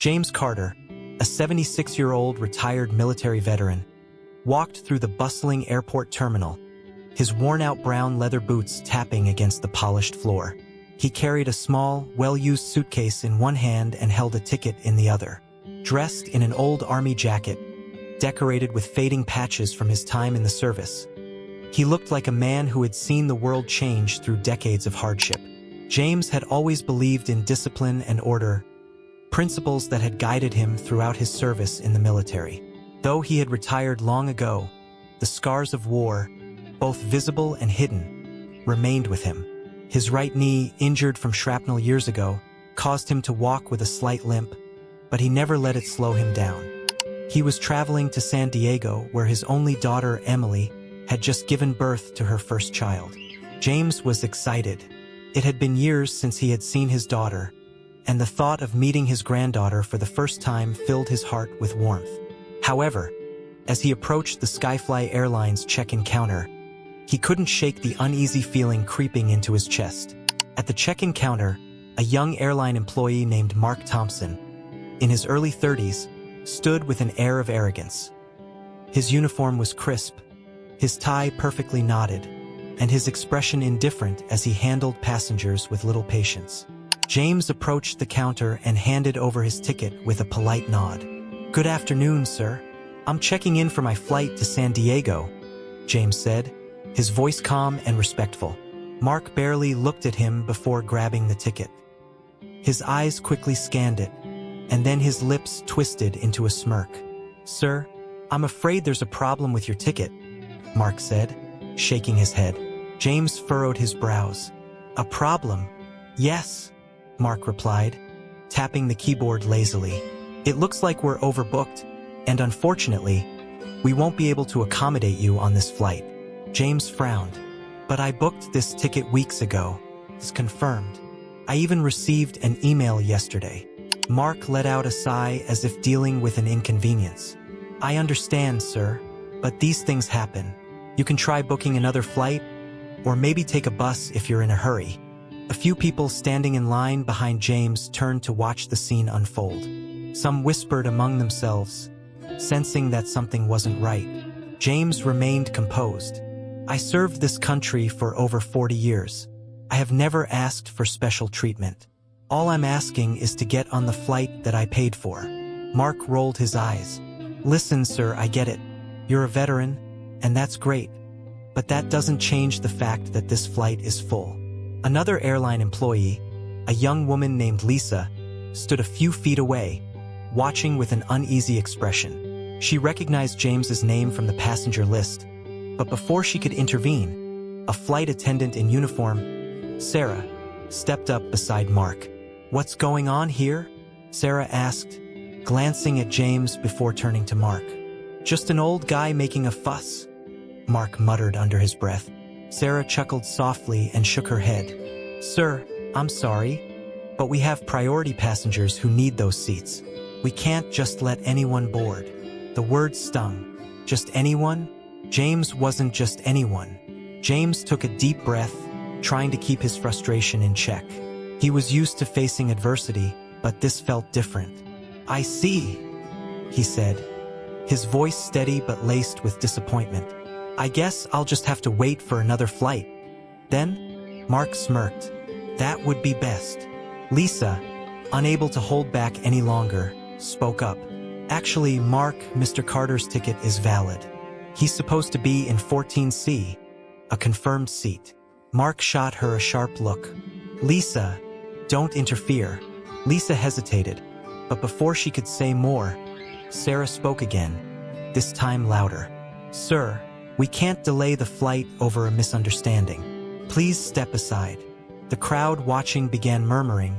James Carter, a 76-year-old retired military veteran, walked through the bustling airport terminal, his worn-out brown leather boots tapping against the polished floor. He carried a small, well-used suitcase in one hand and held a ticket in the other. Dressed in an old army jacket, decorated with fading patches from his time in the service, he looked like a man who had seen the world change through decades of hardship. James had always believed in discipline and order, principles that had guided him throughout his service in the military. Though he had retired long ago, the scars of war, both visible and hidden, remained with him. His right knee, injured from shrapnel years ago, caused him to walk with a slight limp, but he never let it slow him down. He was traveling to San Diego, where his only daughter, Emily, had just given birth to her first child. James was excited. It had been years since he had seen his daughter, and the thought of meeting his granddaughter for the first time filled his heart with warmth. However, as he approached the Skyfly Airlines check-in counter, he couldn't shake the uneasy feeling creeping into his chest. At the check-in counter, a young airline employee named Mark Thompson, in his early 30s, stood with an air of arrogance. His uniform was crisp, his tie perfectly knotted, and his expression indifferent as he handled passengers with little patience. James approached the counter and handed over his ticket with a polite nod. "Good afternoon, sir. I'm checking in for my flight to San Diego," James said, his voice calm and respectful. Mark barely looked at him before grabbing the ticket. His eyes quickly scanned it, and then his lips twisted into a smirk. "Sir, I'm afraid there's a problem with your ticket," Mark said, shaking his head. James furrowed his brows. "A problem?" "Yes," Mark replied, tapping the keyboard lazily. "It looks like we're overbooked, and unfortunately, we won't be able to accommodate you on this flight." James frowned. "But I booked this ticket weeks ago. It's confirmed. I even received an email yesterday." Mark let out a sigh as if dealing with an inconvenience. "I understand, sir, but these things happen. You can try booking another flight, or maybe take a bus if you're in a hurry." A few people standing in line behind James turned to watch the scene unfold. Some whispered among themselves, sensing that something wasn't right. James remained composed. "I served this country for over 40 years. I have never asked for special treatment. All I'm asking is to get on the flight that I paid for." Mark rolled his eyes. "Listen, sir, I get it. You're a veteran, and that's great. But that doesn't change the fact that this flight is full." Another airline employee, a young woman named Lisa, stood a few feet away, watching with an uneasy expression. She recognized James's name from the passenger list, but before she could intervene, a flight attendant in uniform, Sarah, stepped up beside Mark. "What's going on here?" Sarah asked, glancing at James before turning to Mark. "Just an old guy making a fuss," Mark muttered under his breath. Sarah chuckled softly and shook her head. "Sir, I'm sorry, but we have priority passengers who need those seats. We can't just let anyone board." The word stung. Just anyone? James wasn't just anyone. James took a deep breath, trying to keep his frustration in check. He was used to facing adversity, but this felt different. "I see," he said, his voice steady but laced with disappointment. "I guess I'll just have to wait for another flight." "Then?" Mark smirked. "That would be best." Lisa, unable to hold back any longer, spoke up. "Actually, Mark, Mr. Carter's ticket is valid. He's supposed to be in 14C, a confirmed seat." Mark shot her a sharp look. "Lisa, don't interfere." Lisa hesitated, but before she could say more, Sarah spoke again, this time louder. "Sir, we can't delay the flight over a misunderstanding. Please step aside." The crowd watching began murmuring,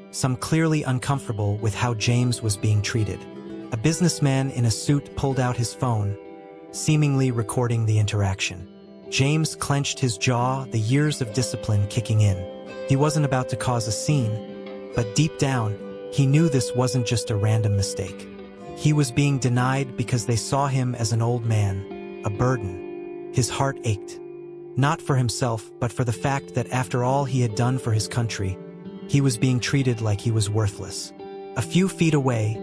some clearly uncomfortable with how James was being treated. A businessman in a suit pulled out his phone, seemingly recording the interaction. James clenched his jaw, the years of discipline kicking in. He wasn't about to cause a scene, but deep down, he knew this wasn't just a random mistake. He was being denied because they saw him as an old man, a burden. His heart ached. Not for himself, but for the fact that after all he had done for his country, he was being treated like he was worthless. A few feet away,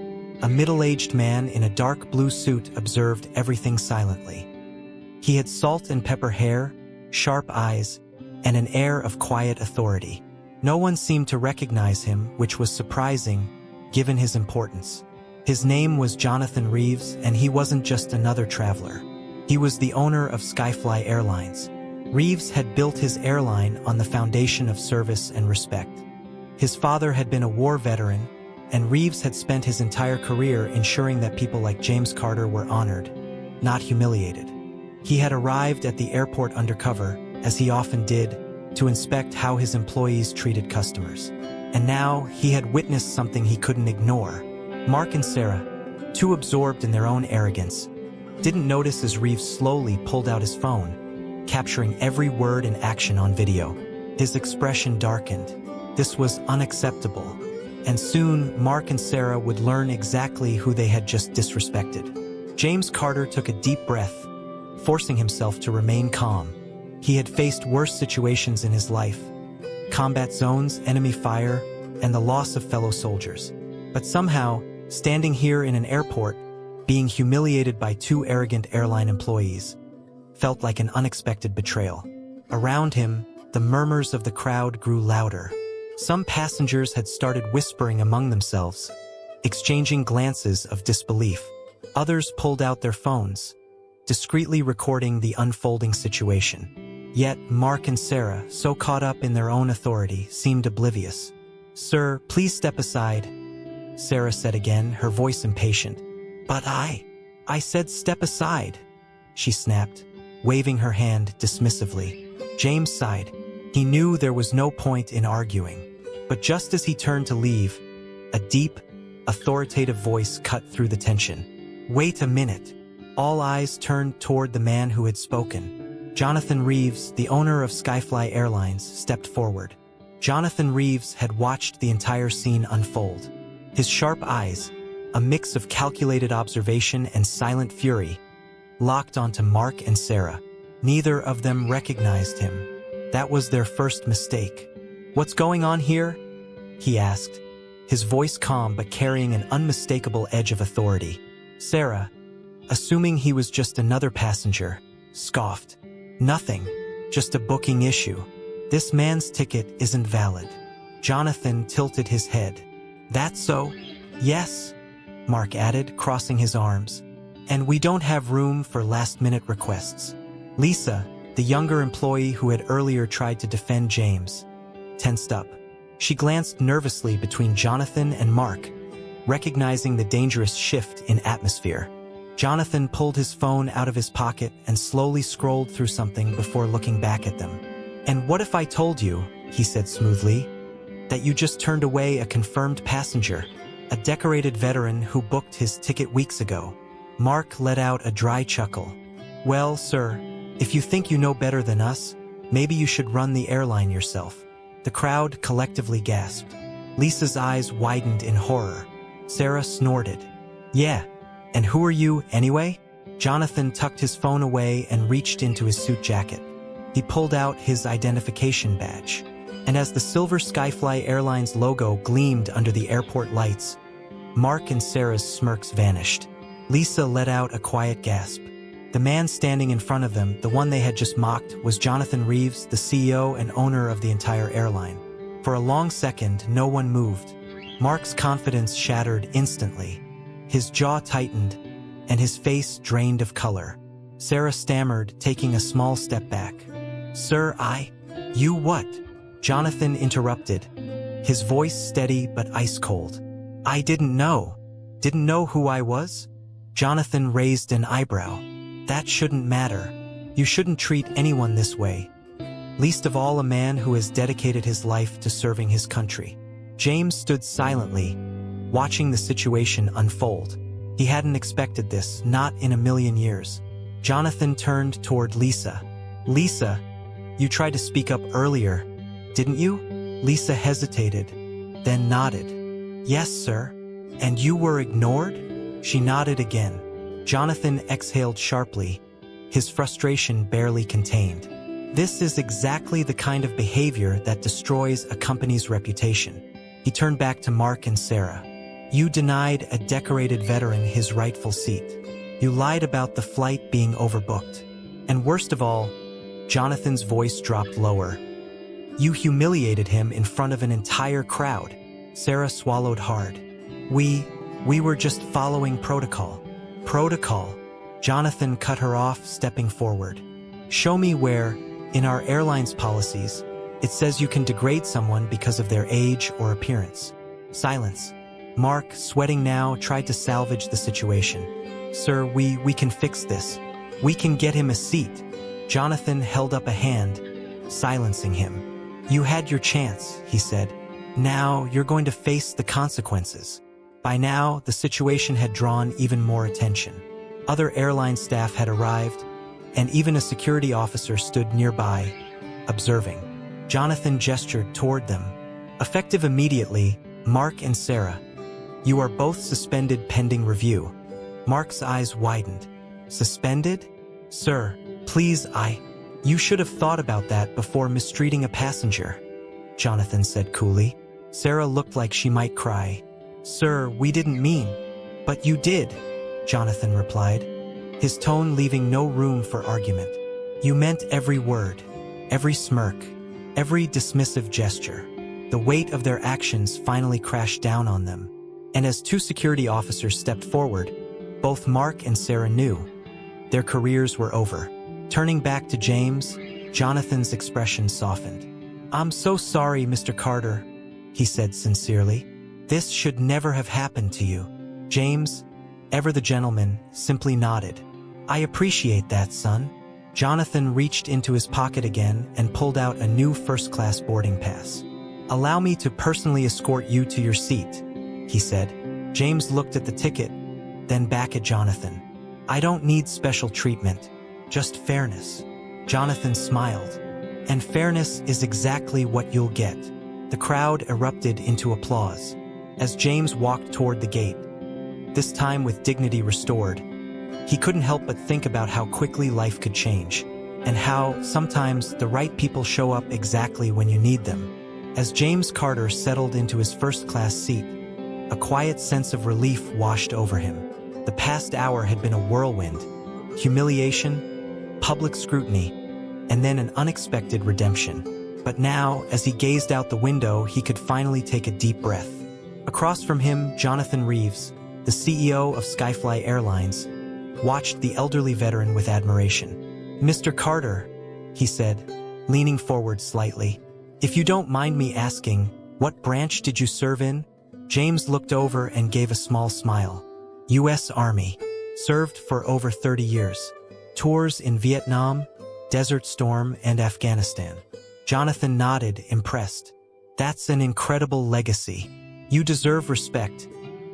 a middle-aged man in a dark blue suit observed everything silently. He had salt and pepper hair, sharp eyes, and an air of quiet authority. No one seemed to recognize him, which was surprising, given his importance. His name was Jonathan Reeves, and he wasn't just another traveler. He was the owner of Skyfly Airlines. Reeves had built his airline on the foundation of service and respect. His father had been a war veteran, and Reeves had spent his entire career ensuring that people like James Carter were honored, not humiliated. He had arrived at the airport undercover, as he often did, to inspect how his employees treated customers. And now he had witnessed something he couldn't ignore. Mark and Sarah, too absorbed in their own arrogance, didn't notice as Reeves slowly pulled out his phone, capturing every word and action on video. His expression darkened. This was unacceptable. And soon, Mark and Sarah would learn exactly who they had just disrespected. James Carter took a deep breath, forcing himself to remain calm. He had faced worse situations in his life: combat zones, enemy fire, and the loss of fellow soldiers. But somehow, standing here in an airport, being humiliated by two arrogant airline employees, felt like an unexpected betrayal. Around him, the murmurs of the crowd grew louder. Some passengers had started whispering among themselves, exchanging glances of disbelief. Others pulled out their phones, discreetly recording the unfolding situation. Yet Mark and Sarah, so caught up in their own authority, seemed oblivious. "Sir, please step aside," Sarah said again, her voice impatient. "But I said step aside," she snapped, waving her hand dismissively. James sighed. He knew there was no point in arguing. But just as he turned to leave, a deep, authoritative voice cut through the tension. "Wait a minute." All eyes turned toward the man who had spoken. Jonathan Reeves, the owner of Skyfly Airlines, stepped forward. Jonathan Reeves had watched the entire scene unfold. His sharp eyes, a mix of calculated observation and silent fury, locked onto Mark and Sarah. Neither of them recognized him. That was their first mistake. "What's going on here?" he asked, his voice calm but carrying an unmistakable edge of authority. Sarah, assuming he was just another passenger, scoffed. "Nothing, just a booking issue. This man's ticket isn't valid." Jonathan tilted his head. "That so?" "Yes," Mark added, crossing his arms. "And we don't have room for last-minute requests." Lisa, the younger employee who had earlier tried to defend James, tensed up. She glanced nervously between Jonathan and Mark, recognizing the dangerous shift in atmosphere. Jonathan pulled his phone out of his pocket and slowly scrolled through something before looking back at them. "And what if I told you," he said smoothly, "that you just turned away a confirmed passenger, a decorated veteran who booked his ticket weeks ago?" Mark let out a dry chuckle. "Well, sir, if you think you know better than us, maybe you should run the airline yourself." The crowd collectively gasped. Lisa's eyes widened in horror. Sarah snorted. "Yeah, and who are you, anyway?" Jonathan tucked his phone away and reached into his suit jacket. He pulled out his identification badge. And as the silver Skyfly Airlines logo gleamed under the airport lights, Mark and Sarah's smirks vanished. Lisa let out a quiet gasp. The man standing in front of them, the one they had just mocked, was Jonathan Reeves, the CEO and owner of the entire airline. For a long second, no one moved. Mark's confidence shattered instantly. His jaw tightened, and his face drained of color. Sarah stammered, taking a small step back. "Sir, You what?" Jonathan interrupted, his voice steady but ice-cold. "I didn't know. Didn't know who I was?" Jonathan raised an eyebrow. "That shouldn't matter. You shouldn't treat anyone this way. Least of all a man who has dedicated his life to serving his country." James stood silently, watching the situation unfold. He hadn't expected this, not in a million years. Jonathan turned toward Lisa. "Lisa, you tried to speak up earlier, didn't you?" Lisa hesitated, then nodded. "Yes, sir." "And you were ignored?" She nodded again. Jonathan exhaled sharply, his frustration barely contained. This is exactly the kind of behavior that destroys a company's reputation. He turned back to Mark and Sarah. You denied a decorated veteran his rightful seat. You lied about the flight being overbooked. And worst of all, Jonathan's voice dropped lower. You humiliated him in front of an entire crowd. Sarah swallowed hard. We were just following protocol. Protocol. Jonathan cut her off, stepping forward. Show me where, in our airline's policies, it says you can degrade someone because of their age or appearance. Silence. Mark, sweating now, tried to salvage the situation. Sir, we can fix this. We can get him a seat. Jonathan held up a hand, silencing him. You had your chance, he said. Now you're going to face the consequences. By now, the situation had drawn even more attention. Other airline staff had arrived, and even a security officer stood nearby, observing. Jonathan gestured toward them. Effective immediately, Mark and Sarah. You are both suspended pending review. Mark's eyes widened. Suspended? Sir, please, You should have thought about that before mistreating a passenger, Jonathan said coolly. Sarah looked like she might cry. Sir, we didn't mean. But you did, Jonathan replied, his tone leaving no room for argument. You meant every word, every smirk, every dismissive gesture. The weight of their actions finally crashed down on them. And as two security officers stepped forward, both Mark and Sarah knew their careers were over. Turning back to James, Jonathan's expression softened. I'm so sorry, Mr. Carter, he said sincerely. This should never have happened to you. James, ever the gentleman, simply nodded. I appreciate that, son. Jonathan reached into his pocket again and pulled out a new first-class boarding pass. Allow me to personally escort you to your seat, he said. James looked at the ticket, then back at Jonathan. I don't need special treatment, just fairness. Jonathan smiled. And fairness is exactly what you'll get. The crowd erupted into applause as James walked toward the gate, this time with dignity restored. He couldn't help but think about how quickly life could change, and how, sometimes, the right people show up exactly when you need them. As James Carter settled into his first-class seat, a quiet sense of relief washed over him. The past hour had been a whirlwind. Humiliation, public scrutiny, and then an unexpected redemption. But now, as he gazed out the window, he could finally take a deep breath. Across from him, Jonathan Reeves, the CEO of Skyfly Airlines, watched the elderly veteran with admiration. Mr. Carter, he said, leaning forward slightly, if you don't mind me asking, what branch did you serve in? James looked over and gave a small smile. U.S. Army. Served for over 30 years. Tours in Vietnam, Desert Storm, and Afghanistan. Jonathan nodded, impressed. That's an incredible legacy. You deserve respect,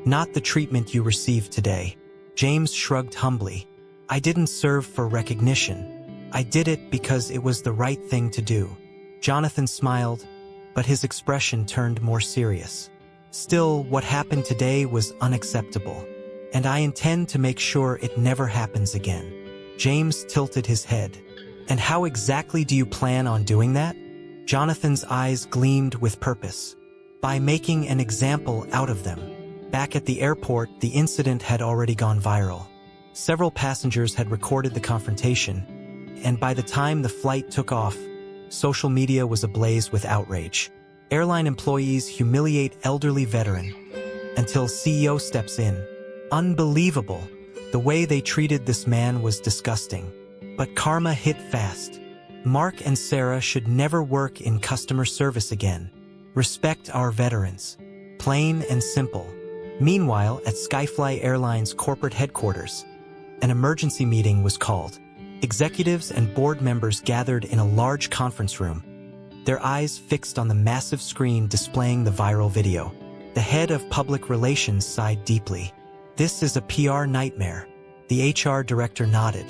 not the treatment you received today. James shrugged humbly. I didn't serve for recognition. I did it because it was the right thing to do. Jonathan smiled, but his expression turned more serious. Still, what happened today was unacceptable, and I intend to make sure it never happens again. James tilted his head. And how exactly do you plan on doing that? Jonathan's eyes gleamed with purpose. By making an example out of them. Back at the airport, the incident had already gone viral. Several passengers had recorded the confrontation, and by the time the flight took off, social media was ablaze with outrage. Airline employees humiliate elderly veteran until CEO steps in. Unbelievable. The way they treated this man was disgusting. But karma hit fast. Mark and Sarah should never work in customer service again. Respect our veterans. Plain and simple. Meanwhile, at Skyfly Airlines corporate headquarters, an emergency meeting was called. Executives and board members gathered in a large conference room, their eyes fixed on the massive screen displaying the viral video. The head of public relations sighed deeply. This is a PR nightmare. The HR director nodded.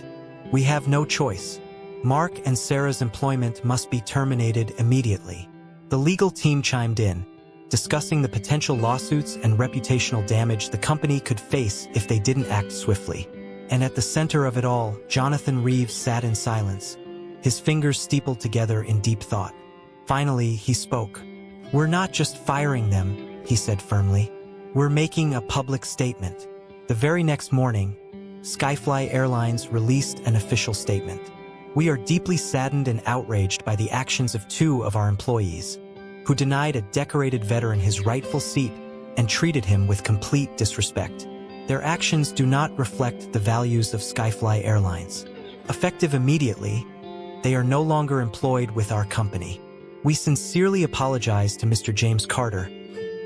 We have no choice. Mark and Sarah's employment must be terminated immediately. The legal team chimed in, discussing the potential lawsuits and reputational damage the company could face if they didn't act swiftly. And at the center of it all, Jonathan Reeves sat in silence, his fingers steepled together in deep thought. Finally, he spoke. We're not just firing them, he said firmly. We're making a public statement. The very next morning, Skyfly Airlines released an official statement. We are deeply saddened and outraged by the actions of two of our employees, who denied a decorated veteran his rightful seat and treated him with complete disrespect. Their actions do not reflect the values of Skyfly Airlines. Effective immediately, they are no longer employed with our company. We sincerely apologize to Mr. James Carter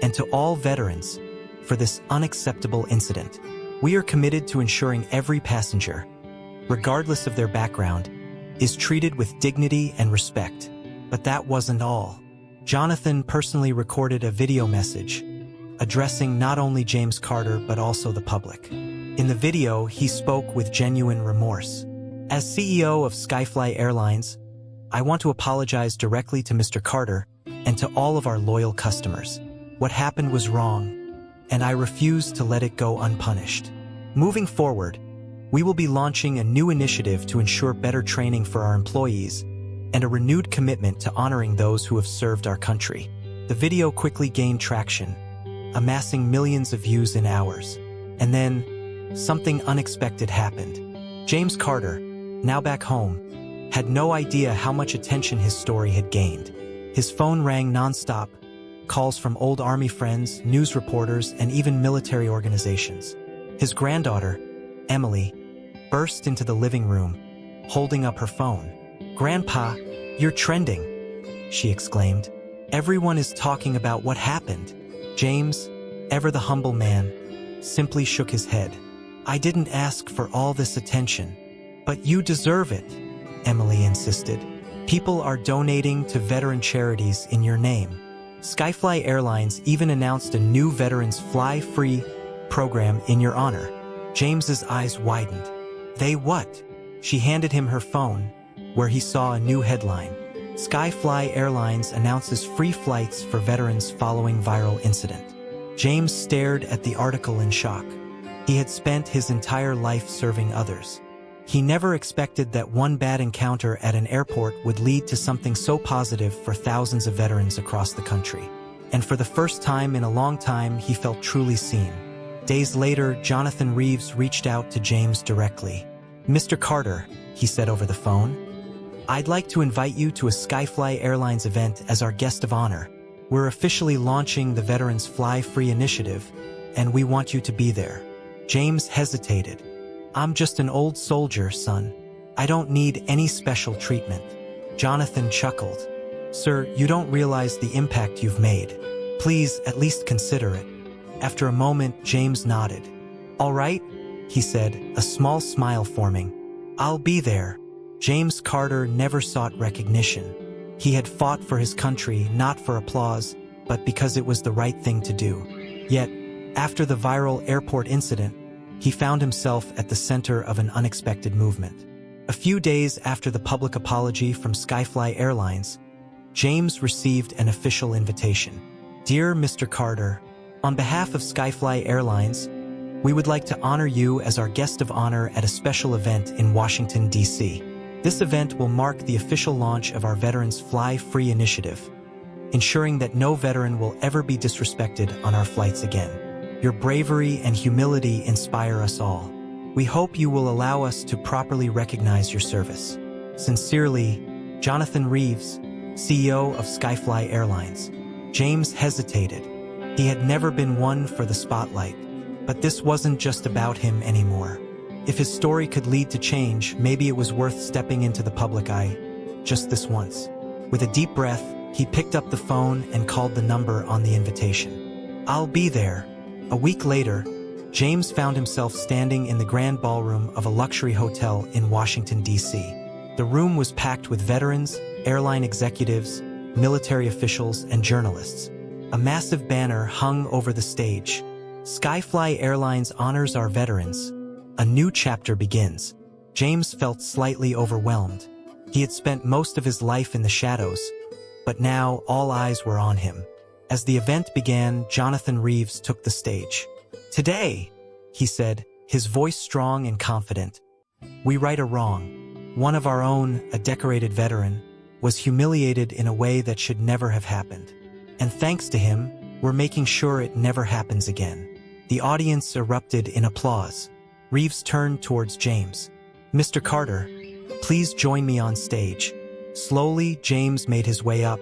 and to all veterans for this unacceptable incident. We are committed to ensuring every passenger, regardless of their background, is treated with dignity and respect. But that wasn't all. Jonathan personally recorded a video message addressing not only James Carter but also the public. In the video, he spoke with genuine remorse. As CEO of Skyfly Airlines, I want to apologize directly to Mr. Carter and to all of our loyal customers. What happened was wrong, and I refuse to let it go unpunished. Moving forward, we will be launching a new initiative to ensure better training for our employees and a renewed commitment to honoring those who have served our country. The video quickly gained traction, amassing millions of views in hours. And then, something unexpected happened. James Carter, now back home, had no idea how much attention his story had gained. His phone rang nonstop, calls from old Army friends, news reporters, and even military organizations. His granddaughter, Emily, burst into the living room, holding up her phone. "Grandpa, you're trending," she exclaimed. "Everyone is talking about what happened." James, ever the humble man, simply shook his head. "I didn't ask for all this attention." "But you deserve it," Emily insisted. "People are donating to veteran charities in your name." Skyfly Airlines even announced a new Veterans Fly Free program in your honor. James's eyes widened. "They what?" She handed him her phone, where he saw a new headline. Skyfly Airlines announces free flights for veterans following viral incident. James stared at the article in shock. He had spent his entire life serving others. He never expected that one bad encounter at an airport would lead to something so positive for thousands of veterans across the country. And for the first time in a long time, he felt truly seen. Days later, Jonathan Reeves reached out to James directly. "Mr. Carter," he said over the phone, "I'd like to invite you to a Skyfly Airlines event as our guest of honor. We're officially launching the Veterans Fly Free initiative, and we want you to be there." James hesitated. "I'm just an old soldier, son. I don't need any special treatment." Jonathan chuckled. "Sir, you don't realize the impact you've made. Please at least consider it." After a moment, James nodded. "All right," he said, a small smile forming. "I'll be there." James Carter never sought recognition. He had fought for his country not for applause, but because it was the right thing to do. Yet, after the viral airport incident, he found himself at the center of an unexpected movement. A few days after the public apology from Skyfly Airlines, James received an official invitation. "Dear Mr. Carter, on behalf of Skyfly Airlines, we would like to honor you as our guest of honor at a special event in Washington, D.C. This event will mark the official launch of our Veterans Fly Free initiative, ensuring that no veteran will ever be disrespected on our flights again. Your bravery and humility inspire us all. We hope you will allow us to properly recognize your service. Sincerely, Jonathan Reeves, CEO of Skyfly Airlines." James hesitated. He had never been one for the spotlight, but this wasn't just about him anymore. If his story could lead to change, maybe it was worth stepping into the public eye, just this once. With a deep breath, he picked up the phone and called the number on the invitation. "I'll be there." A week later, James found himself standing in the grand ballroom of a luxury hotel in Washington, D.C. The room was packed with veterans, airline executives, military officials, and journalists. A massive banner hung over the stage. "Skyfly Airlines honors our veterans. A new chapter begins." James felt slightly overwhelmed. He had spent most of his life in the shadows, but now all eyes were on him. As the event began, Jonathan Reeves took the stage. "Today," he said, his voice strong and confident, "we right a wrong. One of our own, a decorated veteran, was humiliated in a way that should never have happened. And thanks to him, We're making sure it never happens again." The audience erupted in applause. Reeves turned towards James. "Mr. Carter, please join me on stage." Slowly, James made his way up,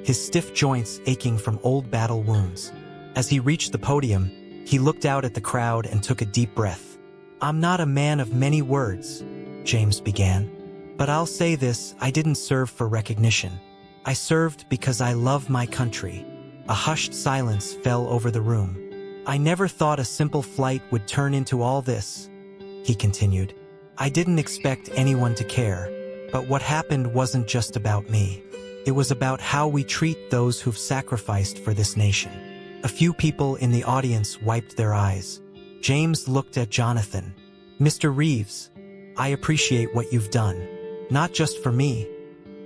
his stiff joints aching from old battle wounds. As he reached the podium, he looked out at the crowd and took a deep breath. "I'm not a man of many words," James began. "But I'll say this, I didn't serve for recognition. I served because I love my country." A hushed silence fell over the room. "I never thought a simple flight would turn into all this," he continued. "I didn't expect anyone to care, but what happened wasn't just about me. It was about how we treat those who've sacrificed for this nation." A few people in the audience wiped their eyes. James looked at Jonathan. "Mr. Reeves, I appreciate what you've done, not just for me,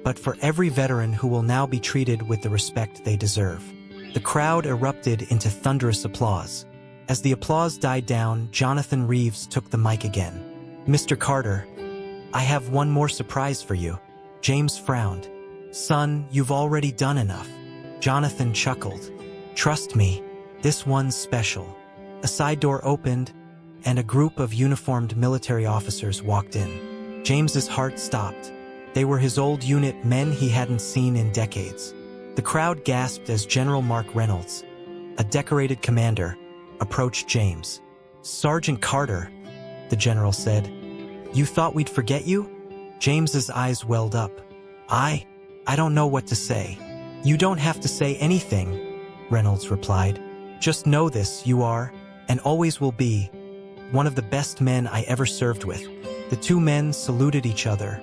but for every veteran who will now be treated with the respect they deserve." The crowd erupted into thunderous applause. As the applause died down, Jonathan Reeves took the mic again. "Mr. Carter, I have one more surprise for you." James frowned. "Son, you've already done enough." Jonathan chuckled. "Trust me, this one's special." A side door opened, and a group of uniformed military officers walked in. James's heart stopped. They were his old unit, men he hadn't seen in decades. The crowd gasped as General Mark Reynolds, a decorated commander, approached James. "Sergeant Carter," the general said, "you thought we'd forget you?" James's eyes welled up. I don't know what to say." "You don't have to say anything," Reynolds replied. "Just know this, you are, and always will be, one of the best men I ever served with." The two men saluted each other,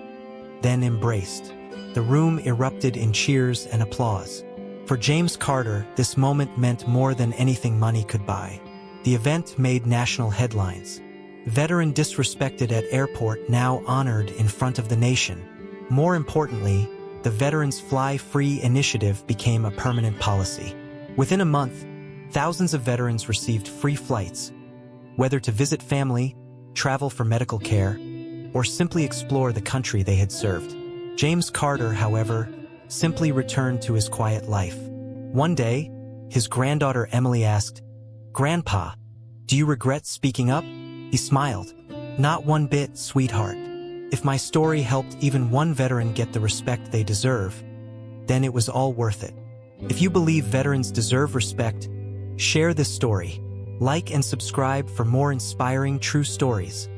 then embraced. The room erupted in cheers and applause. For James Carter, this moment meant more than anything money could buy. The event made national headlines. Veteran disrespected at airport, now honored in front of the nation. More importantly, the Veterans Fly Free initiative became a permanent policy. Within a month, thousands of veterans received free flights, whether to visit family, travel for medical care, or simply explore the country they had served. James Carter, however, simply returned to his quiet life. One day, his granddaughter Emily asked, "Grandpa, do you regret speaking up?" He smiled. "Not one bit, sweetheart. If my story helped even one veteran get the respect they deserve, then it was all worth it." If you believe veterans deserve respect, share this story. Like and subscribe for more inspiring true stories.